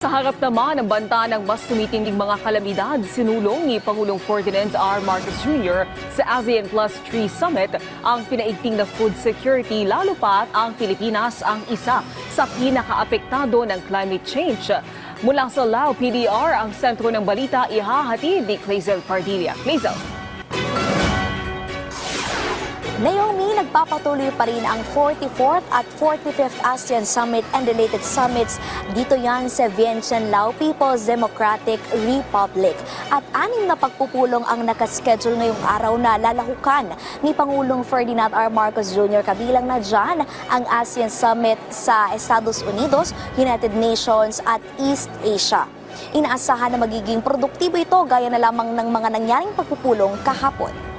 Sa harap naman ng banta ng mas tumitinding mga kalamidad, sinulong ni Pangulong Ferdinand R. Marcos Jr. sa ASEAN Plus 3 Summit ang pinaigting na food security lalo pat ang Pilipinas ang isa sa pinakaapektado ng climate change. Mula sa Lao PDR, ang sentro ng balita ihahatid ni Clazel Pardilla. Clazel. Naomi, nagpapatuloy pa rin ang 44th at 45th ASEAN Summit and related summits. Dito yan sa Vientiane, Lao People's Democratic Republic. At 6 na pagpupulong ang nakaschedule ngayong araw na lalahukan ni Pangulong Ferdinand R. Marcos Jr. Kabilang na dyan ang ASEAN Summit sa Estados Unidos, United Nations at East Asia. Inaasahan na magiging produktibo ito gaya na lamang ng mga nangyaring pagpupulong kahapon.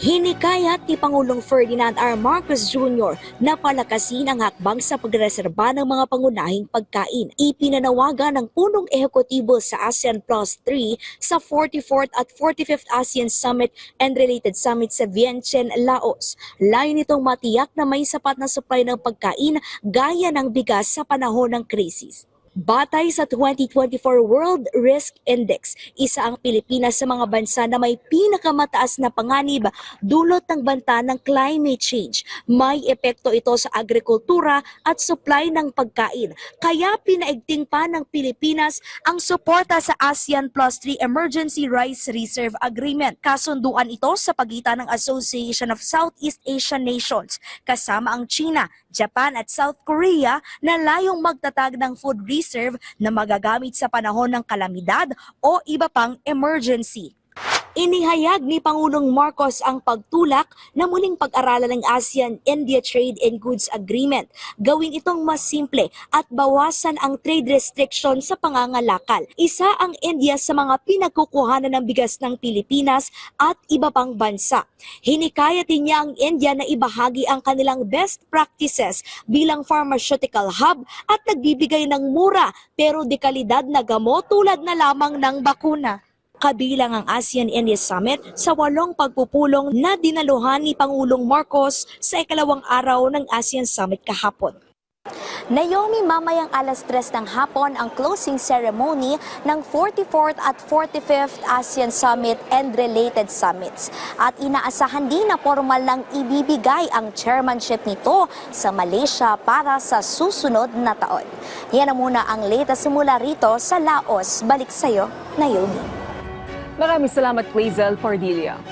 Hinikayat ni Pangulong Ferdinand R. Marcos Jr. na palakasin ang hakbang sa pagreserba ng mga pangunahing pagkain. Ipinanawagan ng punong ehekutibo sa ASEAN Plus 3 sa 44th at 45th ASEAN Summit and related summit sa Vientiane, Laos. Layo nitong matiyak na may sapat na supply ng pagkain gaya ng bigas sa panahon ng krisis. Batay sa 2024 World Risk Index, isa ang Pilipinas sa mga bansa na may pinakamataas na panganib dulot ng banta ng climate change. May epekto ito sa agrikultura at supply ng pagkain. Kaya pinaigting pa ng Pilipinas ang suporta sa ASEAN Plus 3 Emergency Rice Reserve Agreement. Kasunduan ito sa pagitan ng Association of Southeast Asian Nations kasama ang China, Japan at South Korea na layong magtatag ng food reserve na magagamit sa panahon ng kalamidad o iba pang emergency. Inihayag ni Pangulong Marcos ang pagtulak na muling pag-aralan ng ASEAN-India Trade and Goods Agreement. Gawin itong mas simple at bawasan ang trade restriction sa pangangalakal. Isa ang India sa mga pinagkukuhanan ng bigas ng Pilipinas at iba pang bansa. Hinikayat din niya ang India na ibahagi ang kanilang best practices bilang pharmaceutical hub at nagbibigay ng mura pero dekalidad na gamot tulad na lamang ng bakuna. Kabilang ang ASEAN-India Summit sa 8 pagpupulong na dinaluhan ni Pangulong Marcos sa ikalawang araw ng ASEAN Summit kahapon. Naomi, mamayang alas 3 ng hapon ang closing ceremony ng 44th at 45th ASEAN Summit and related summits. At inaasahan din na formal lang ibibigay ang chairmanship nito sa Malaysia para sa susunod na taon. Yan na muna ang latest mula rito sa Laos. Balik sa'yo, Naomi. Maraming salamat, Clazel Pardilla.